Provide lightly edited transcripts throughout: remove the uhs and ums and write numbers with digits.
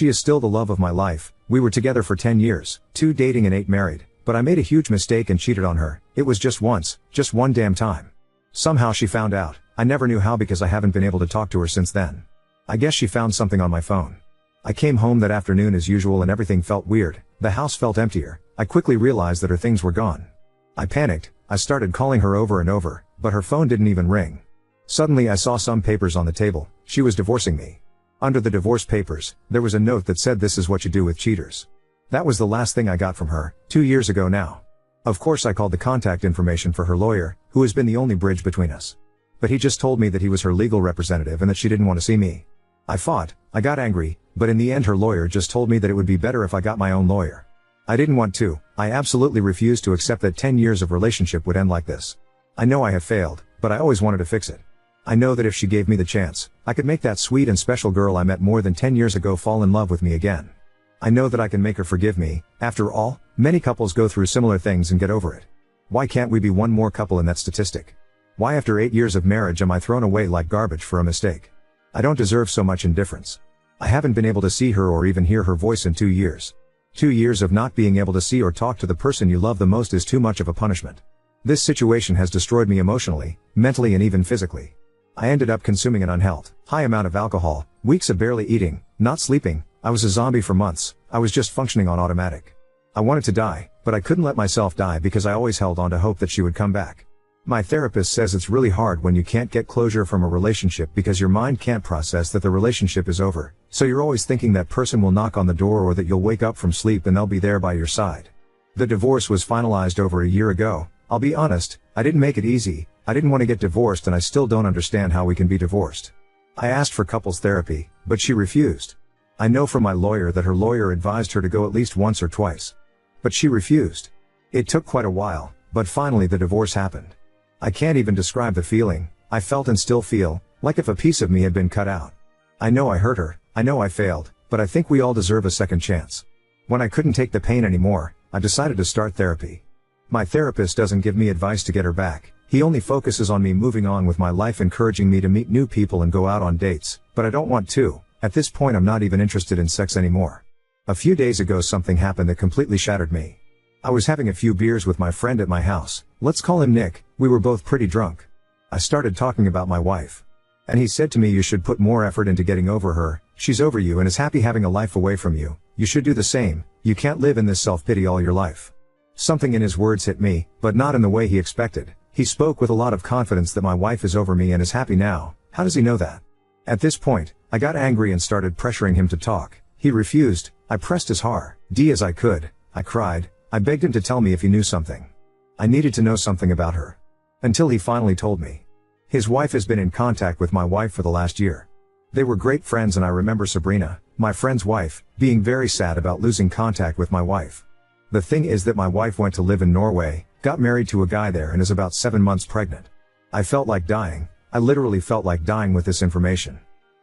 She is still the love of my life. We were together for 10 years, 2 dating and 8 married, but I made a huge mistake and cheated on her. It was just once, just one damn time. Somehow she found out. I never knew how because I haven't been able to talk to her since then. I guess she found something on my phone. I came home that afternoon as usual and everything felt weird. The house felt emptier. I quickly realized that her things were gone. I panicked. I started calling her over and over, but her phone didn't even ring. Suddenly I saw some papers on the table. She was divorcing me. Under the divorce papers, there was a note that said this is what you do with cheaters. That was the last thing I got from her, 2 years ago now. Of course I called the contact information for her lawyer, who has been the only bridge between us. But he just told me that he was her legal representative and that she didn't want to see me. I fought, I got angry, but in the end her lawyer just told me that it would be better if I got my own lawyer. I didn't want to. I absolutely refused to accept that 10 years of relationship would end like this. I know I have failed, but I always wanted to fix it. I know that if she gave me the chance, I could make that sweet and special girl I met more than 10 years ago fall in love with me again. I know that I can make her forgive me. After all, many couples go through similar things and get over it. Why can't we be one more couple in that statistic? Why after 8 years of marriage am I thrown away like garbage for a mistake? I don't deserve so much indifference. I haven't been able to see her or even hear her voice in 2 years. 2 years of not being able to see or talk to the person you love the most is too much of a punishment. This situation has destroyed me emotionally, mentally and even physically. I ended up consuming an unhealthy, high amount of alcohol, weeks of barely eating, not sleeping. I was a zombie for months. I was just functioning on automatic. I wanted to die, but I couldn't let myself die because I always held on to hope that she would come back. My therapist says it's really hard when you can't get closure from a relationship because your mind can't process that the relationship is over, so you're always thinking that person will knock on the door or that you'll wake up from sleep and they'll be there by your side. The divorce was finalized over a year ago. I'll be honest, I didn't make it easy. I didn't want to get divorced and I still don't understand how we can be divorced. I asked for couples therapy, but she refused. I know from my lawyer that her lawyer advised her to go at least once or twice. But she refused. It took quite a while, but finally the divorce happened. I can't even describe the feeling. I felt and still feel, like if a piece of me had been cut out. I know I hurt her, I know I failed, but I think we all deserve a second chance. When I couldn't take the pain anymore, I decided to start therapy. My therapist doesn't give me advice to get her back. He only focuses on me moving on with my life, encouraging me to meet new people and go out on dates, but I don't want to. At this point I'm not even interested in sex anymore. A few days ago something happened that completely shattered me. I was having a few beers with my friend at my house. Let's call him Nick. We were both pretty drunk. I started talking about my wife. And he said to me, you should put more effort into getting over her. She's over you and is happy having a life away from you. You should do the same. You can't live in this self-pity all your life. Something in his words hit me, but not in the way he expected. He spoke with a lot of confidence that my wife is over me and is happy now. How does he know that? At this point, I got angry and started pressuring him to talk. He refused. I pressed as hard as I could. I cried. I begged him to tell me if he knew something. I needed to know something about her. Until he finally told me. His wife has been in contact with my wife for the last year. They were great friends and I remember Sabrina, my friend's wife, being very sad about losing contact with my wife. The thing is that my wife went to live in Norway, got married to a guy there and is about 7 months pregnant. I felt like dying. I literally felt like dying with this information.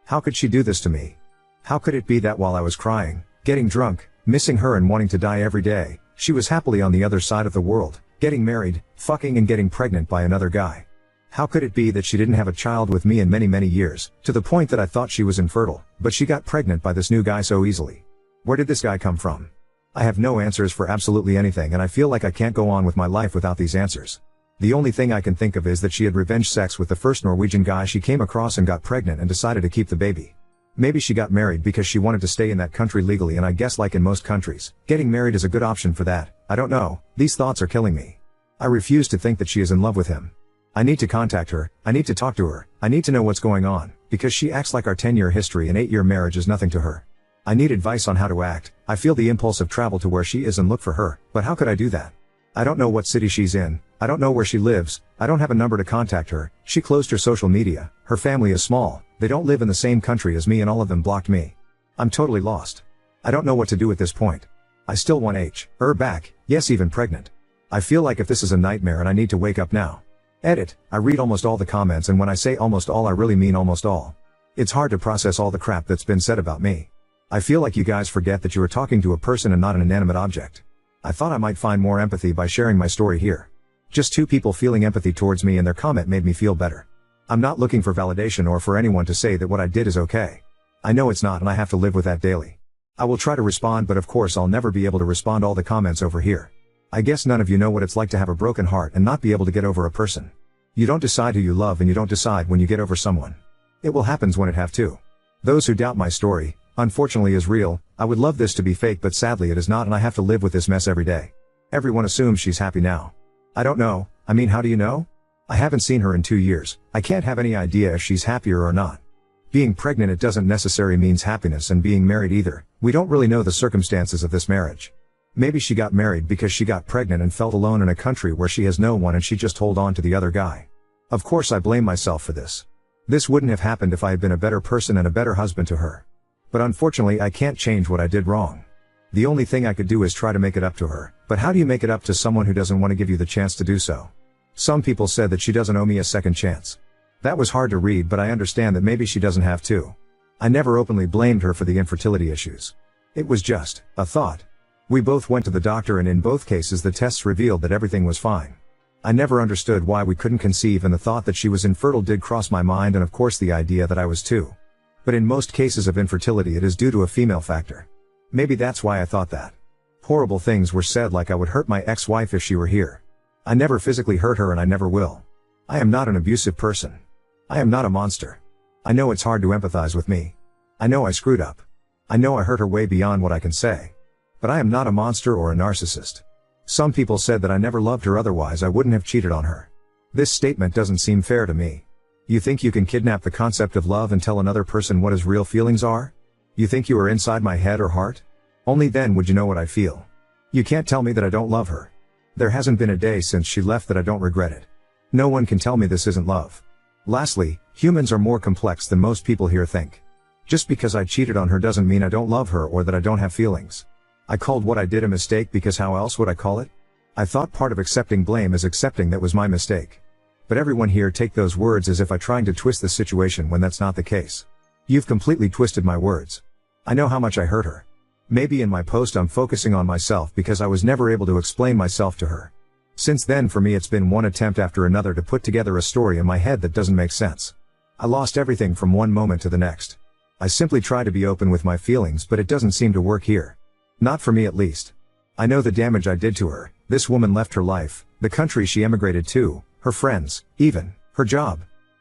How could she do this to me? How could it be that while I was crying, getting drunk, missing her and wanting to die every day, she was happily on the other side of the world, getting married, fucking and getting pregnant by another guy? How could it be that she didn't have a child with me in many years, to the point that I thought she was infertile, but she got pregnant by this new guy so easily? Where did this guy come from? I have no answers for absolutely anything and I feel like I can't go on with my life without these answers. The only thing I can think of is that she had revenge sex with the first Norwegian guy she came across and got pregnant and decided to keep the baby. Maybe she got married because she wanted to stay in that country legally, and I guess like in most countries, getting married is a good option for that. I don't know. These thoughts are killing me. I refuse to think that she is in love with him. I need to contact her. I need to talk to her. I need to know what's going on, because she acts like our 10-year history and 8-year marriage is nothing to her. I need advice on how to act. I feel the impulse of travel to where she is and look for her, but how could I do that? I don't know what city she's in. I don't know where she lives. I don't have a number to contact her. She closed her social media. Her family is small. They don't live in the same country as me and all of them blocked me. I'm totally lost. I don't know what to do at this point. I still want her back. Yes, even pregnant. I feel like if this is a nightmare and I need to wake up now. Edit. I read almost all the comments, and when I say almost all I really mean almost all. It's hard to process all the crap that's been said about me. I feel like you guys forget that you are talking to a person and not an inanimate object. I thought I might find more empathy by sharing my story here. Just 2 people feeling empathy towards me, and their comment made me feel better. I'm not looking for validation or for anyone to say that what I did is okay. I know it's not, and I have to live with that daily. I will try to respond, but of course I'll never be able to respond all the comments over here. I guess none of you know what it's like to have a broken heart and not be able to get over a person. You don't decide who you love and you don't decide when you get over someone. It will happen when it have to. Those who doubt my story, unfortunately is real. I would love this to be fake, but sadly it is not, and I have to live with this mess every day. Everyone assumes she's happy now. I don't know. I mean, how do you know? I haven't seen her in 2 years. I can't have any idea if she's happier or not. Being pregnant, it doesn't necessarily means happiness, and being married either. We don't really know the circumstances of this marriage. Maybe she got married because she got pregnant and felt alone in a country where she has no one and she just hold on to the other guy. Of course I blame myself for this. This wouldn't have happened if I had been a better person and a better husband to her. But unfortunately I can't change what I did wrong. The only thing I could do is try to make it up to her. But how do you make it up to someone who doesn't want to give you the chance to do so? Some people said that she doesn't owe me a second chance. That was hard to read, but I understand that maybe she doesn't have to. I never openly blamed her for the infertility issues. It was just a thought. We both went to the doctor and in both cases the tests revealed that everything was fine. I never understood why we couldn't conceive, and the thought that she was infertile did cross my mind, and of course the idea that I was too. But in most cases of infertility it is due to a female factor. Maybe that's why I thought that. Horrible things were said, like I would hurt my ex-wife if she were here. I never physically hurt her and I never will. I am not an abusive person. I am not a monster. I know it's hard to empathize with me. I know I screwed up. I know I hurt her way beyond what I can say. But I am not a monster or a narcissist. Some people said that I never loved her, otherwise I wouldn't have cheated on her. This statement doesn't seem fair to me. You think you can kidnap the concept of love and tell another person what his real feelings are? You think you are inside my head or heart? Only then would you know what I feel. You can't tell me that I don't love her. There hasn't been a day since she left that I don't regret it. No one can tell me this isn't love. Lastly, humans are more complex than most people here think. Just because I cheated on her doesn't mean I don't love her or that I don't have feelings. I called what I did a mistake because how else would I call it? I thought part of accepting blame is accepting that was my mistake. But everyone here take those words as if I'm trying to twist the situation when that's not the case. You've completely twisted my words. I know how much I hurt her. Maybe in my post I'm focusing on myself because I was never able to explain myself to her. Since then for me it's been one attempt after another to put together a story in my head that doesn't make sense. I lost everything from one moment to the next. I simply try to be open with my feelings, but it doesn't seem to work here. Not for me at least. I know the damage I did to her. This woman left her life, the country she emigrated to, her friends, even her job.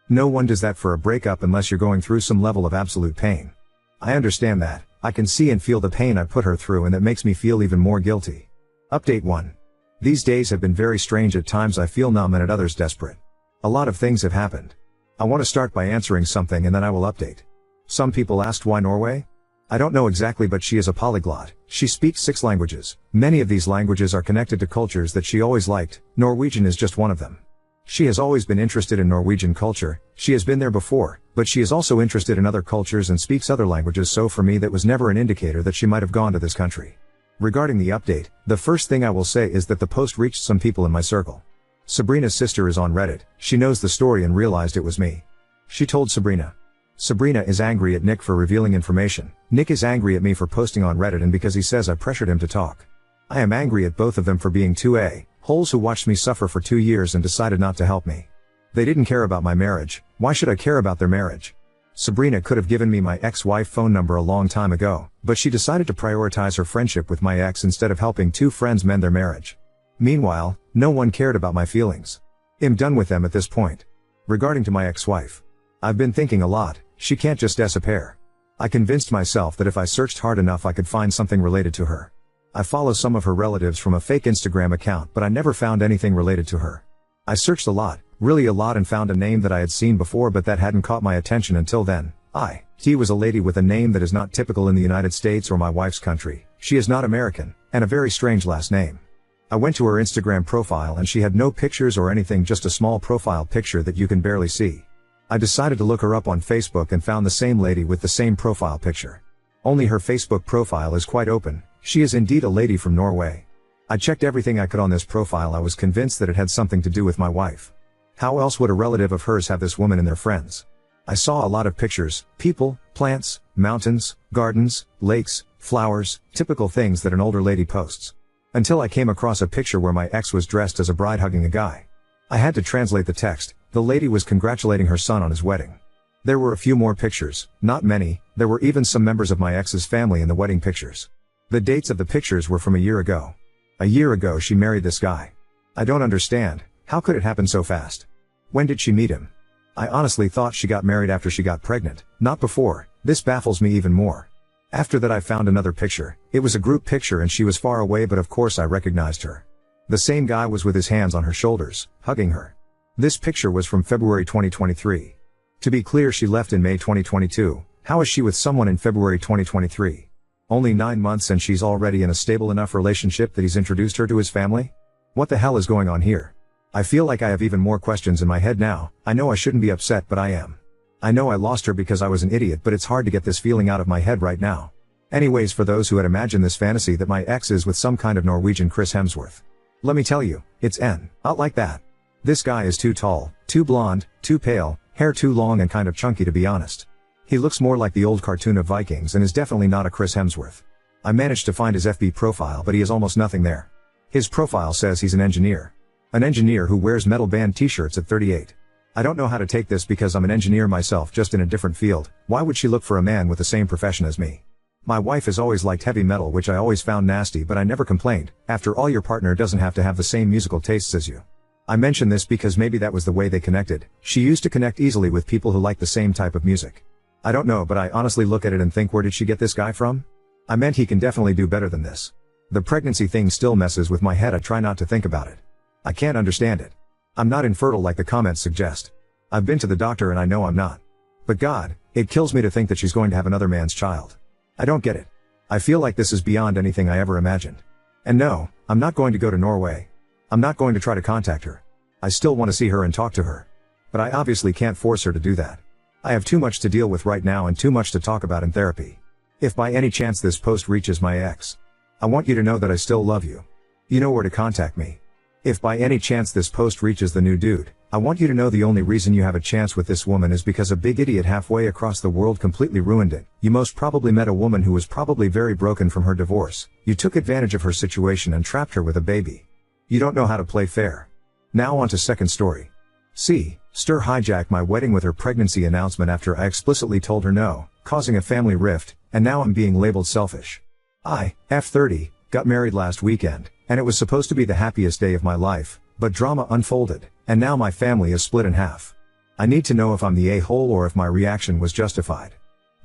No one does that for a breakup unless you're going through some level of absolute pain. I understand that. I can see and feel the pain I put her through, and that makes me feel even more guilty. Update 1. These days have been very strange. At times I feel numb and at others desperate. A lot of things have happened. I want to start by answering something and then I will update. Some people asked why Norway? I don't know exactly, but she is a polyglot. She speaks 6 languages. Many of these languages are connected to cultures that she always liked. Norwegian is just one of them. She has always been interested in Norwegian culture. She has been there before, but she is also interested in other cultures and speaks other languages, so for me that was never an indicator that she might have gone to this country. Regarding the update, the first thing I will say is that the post reached some people in my circle. Sabrina's sister is on Reddit. She knows the story and realized it was me. She told Sabrina. Sabrina is angry at Nick for revealing information. Nick is angry at me for posting on Reddit and because he says I pressured him to talk. I am angry at both of them for being 2 holes who watched me suffer for 2 years and decided not to help me. They didn't care about my marriage. Why should I care about their marriage? Sabrina could have given me my ex-wife phone number a long time ago, but she decided to prioritize her friendship with my ex instead of helping 2 friends mend their marriage. Meanwhile, no one cared about my feelings. I'm done with them at this point. Regarding to my ex-wife, I've been thinking a lot. She can't just disappear. I convinced myself that if I searched hard enough I could find something related to her. I follow some of her relatives from a fake Instagram account, but I never found anything related to her. I searched a lot, really a lot, and found a name that I had seen before, but that hadn't caught my attention until then. She was a lady with a name that is not typical in the United States or my wife's country. She is not American, and a very strange last name. I went to her Instagram profile and she had no pictures or anything, just a small profile picture that you can barely see. I decided to look her up on Facebook and found the same lady with the same profile picture. Only her Facebook profile is quite open. She is indeed a lady from Norway. I checked everything I could on this profile. I was convinced that it had something to do with my wife. How else would a relative of hers have this woman in their friends? I saw a lot of pictures, people, plants, mountains, gardens, lakes, flowers, typical things that an older lady posts. Until I came across a picture where my ex was dressed as a bride hugging a guy. I had to translate the text. The lady was congratulating her son on his wedding. There were a few more pictures, not many. There were even some members of my ex's family in the wedding pictures. The dates of the pictures were from a year ago. A year ago she married this guy. I don't understand, how could it happen so fast? When did she meet him? I honestly thought she got married after she got pregnant, not before. This baffles me even more. After that I found another picture. It was a group picture and she was far away, but of course I recognized her. The same guy was with his hands on her shoulders, hugging her. This picture was from February 2023. To be clear, she left in May 2022. How is she with someone in February 2023? Only 9 months and she's already in a stable enough relationship that he's introduced her to his family? What the hell is going on here? I feel like I have even more questions in my head now. I know I shouldn't be upset, but I am. I know I lost her because I was an idiot, but it's hard to get this feeling out of my head right now. Anyways, for those who had imagined this fantasy that my ex is with some kind of Norwegian Chris Hemsworth, let me tell you, it's not like that. This guy is too tall, too blonde, too pale, hair too long and kind of chunky, to be honest. He looks more like the old cartoon of Vikings and is definitely not a Chris Hemsworth. I managed to find his FB profile, but he has almost nothing there. His profile says he's an engineer. An engineer who wears metal band t-shirts at 38. I don't know how to take this because I'm an engineer myself, just in a different field. Why would she look for a man with the same profession as me? My wife has always liked heavy metal, which I always found nasty, but I never complained. After all, your partner doesn't have to have the same musical tastes as you. I mention this because maybe that was the way they connected. She used to connect easily with people who like the same type of music. I don't know, but I honestly look at it and think, where did she get this guy from? I meant he can definitely do better than this. The pregnancy thing still messes with my head. I try not to think about it. I can't understand it. I'm not infertile like the comments suggest. I've been to the doctor and I know I'm not. But God, it kills me to think that she's going to have another man's child. I don't get it. I feel like this is beyond anything I ever imagined. And no, I'm not going to go to Norway. I'm not going to try to contact her. I still want to see her and talk to her. But I obviously can't force her to do that. I have too much to deal with right now and too much to talk about in therapy. If by any chance this post reaches my ex, I want you to know that I still love you. You know where to contact me. If by any chance this post reaches the new dude, I want you to know the only reason you have a chance with this woman is because a big idiot halfway across the world completely ruined it. You most probably met a woman who was probably very broken from her divorce. You took advantage of her situation and trapped her with a baby. You don't know how to play fair. Now on to second story. C. Stir hijacked my wedding with her pregnancy announcement after I explicitly told her no, causing a family rift, and now I'm being labeled selfish. I, F30, got married last weekend, and it was supposed to be the happiest day of my life, but drama unfolded, and now my family is split in half. I need to know if I'm the a-hole or if my reaction was justified.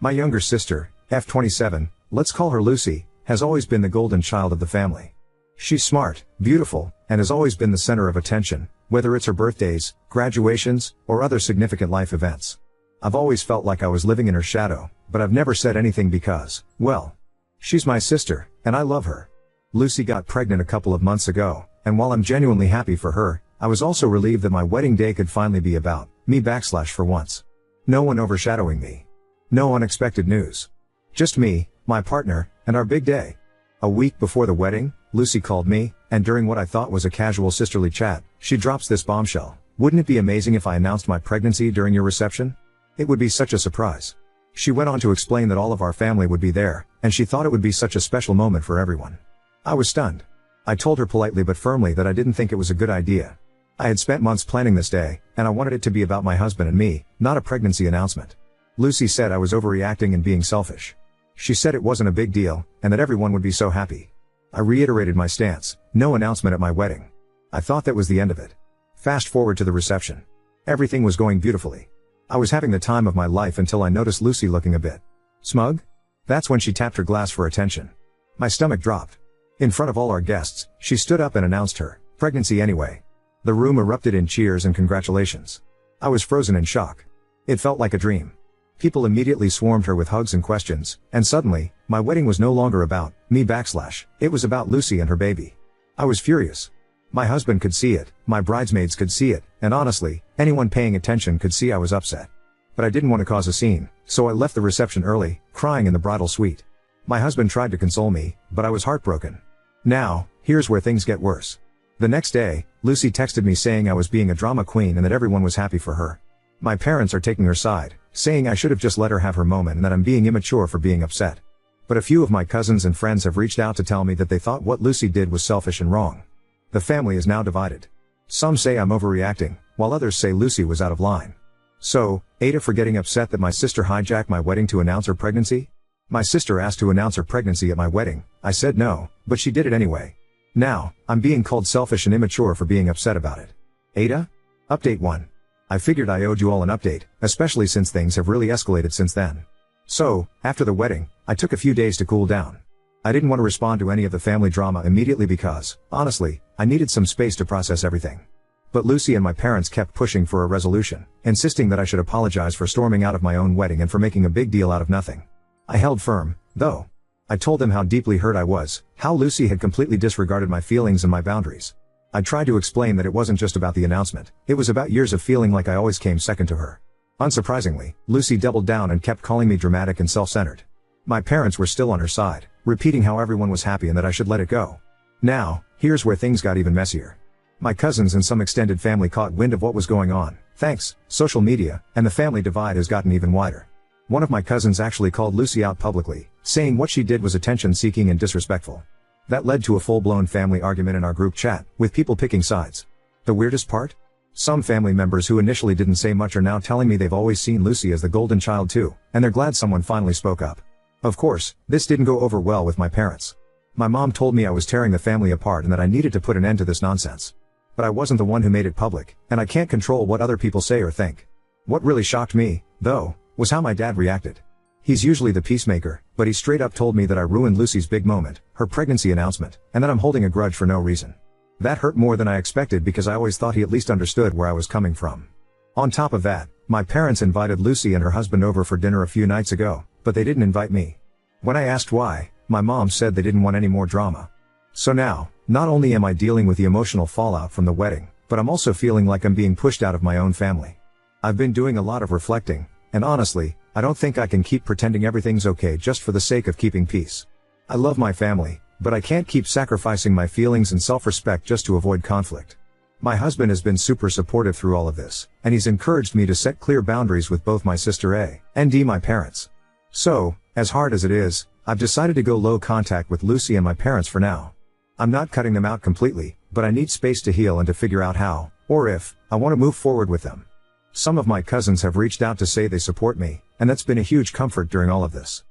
My younger sister, F27, let's call her Lucy, has always been the golden child of the family. She's smart, beautiful, and has always been the center of attention, whether it's her birthdays, graduations, or other significant life events. I've always felt like I was living in her shadow, but I've never said anything because, well, she's my sister, and I love her. Lucy got pregnant a couple of months ago, and while I'm genuinely happy for her, I was also relieved that my wedding day could finally be about me / for once. No one overshadowing me. No unexpected news. Just me, my partner, and our big day. A week before the wedding, Lucy called me, and during what I thought was a casual sisterly chat, she drops this bombshell. Wouldn't it be amazing if I announced my pregnancy during your reception? It would be such a surprise. She went on to explain that all of our family would be there, and she thought it would be such a special moment for everyone. I was stunned. I told her politely but firmly that I didn't think it was a good idea. I had spent months planning this day, and I wanted it to be about my husband and me, not a pregnancy announcement. Lucy said I was overreacting and being selfish. She said it wasn't a big deal, and that everyone would be so happy. I reiterated my stance, no announcement at my wedding. I thought that was the end of it. Fast forward to the reception. Everything was going beautifully. I was having the time of my life until I noticed Lucy looking a bit smug. That's when she tapped her glass for attention. My stomach dropped. In front of all our guests, she stood up and announced her pregnancy anyway. The room erupted in cheers and congratulations. I was frozen in shock. It felt like a dream. People immediately swarmed her with hugs and questions, and suddenly, my wedding was no longer about me / it was about Lucy and her baby. I was furious. My husband could see it, my bridesmaids could see it, and honestly, anyone paying attention could see I was upset. But I didn't want to cause a scene, so I left the reception early, crying in the bridal suite. My husband tried to console me, but I was heartbroken. Now, here's where things get worse. The next day, Lucy texted me saying I was being a drama queen and that everyone was happy for her. My parents are taking her side, saying I should have just let her have her moment and that I'm being immature for being upset. But a few of my cousins and friends have reached out to tell me that they thought what Lucy did was selfish and wrong. The family is now divided. Some say I'm overreacting, while others say Lucy was out of line. So, Ada for getting upset that my sister hijacked my wedding to announce her pregnancy? My sister asked to announce her pregnancy at my wedding. I said no, but she did it anyway. Now, I'm being called selfish and immature for being upset about it. Ada? Update 1. I figured I owed you all an update, especially since things have really escalated since then. So, after the wedding, I took a few days to cool down. I didn't want to respond to any of the family drama immediately because, honestly, I needed some space to process everything. But Lucy and my parents kept pushing for a resolution, insisting that I should apologize for storming out of my own wedding and for making a big deal out of nothing. I held firm, though. I told them how deeply hurt I was, how Lucy had completely disregarded my feelings and my boundaries. I tried to explain that it wasn't just about the announcement, it was about years of feeling like I always came second to her. Unsurprisingly, Lucy doubled down and kept calling me dramatic and self-centered. My parents were still on her side, repeating how everyone was happy and that I should let it go. Now, here's where things got even messier. My cousins and some extended family caught wind of what was going on, thanks, social media, and the family divide has gotten even wider. One of my cousins actually called Lucy out publicly, saying what she did was attention-seeking and disrespectful. That led to a full-blown family argument in our group chat, with people picking sides. The weirdest part? Some family members who initially didn't say much are now telling me they've always seen Lucy as the golden child too, and they're glad someone finally spoke up. Of course, this didn't go over well with my parents. My mom told me I was tearing the family apart and that I needed to put an end to this nonsense. But I wasn't the one who made it public, and I can't control what other people say or think. What really shocked me, though, was how my dad reacted. He's usually the peacemaker, but he straight up told me that I ruined Lucy's big moment, her pregnancy announcement, and that I'm holding a grudge for no reason. That hurt more than I expected because I always thought he at least understood where I was coming from. On top of that, my parents invited Lucy and her husband over for dinner a few nights ago, but they didn't invite me. When I asked why, my mom said they didn't want any more drama. So now, not only am I dealing with the emotional fallout from the wedding, but I'm also feeling like I'm being pushed out of my own family. I've been doing a lot of reflecting, and honestly, I don't think I can keep pretending everything's okay just for the sake of keeping peace. I love my family, but I can't keep sacrificing my feelings and self-respect just to avoid conflict. My husband has been super supportive through all of this, and he's encouraged me to set clear boundaries with both my sister A and D, my parents. So, as hard as it is, I've decided to go low contact with Lucy and my parents for now. I'm not cutting them out completely, but I need space to heal and to figure out how, or if, I want to move forward with them. Some of my cousins have reached out to say they support me, and that's been a huge comfort during all of this.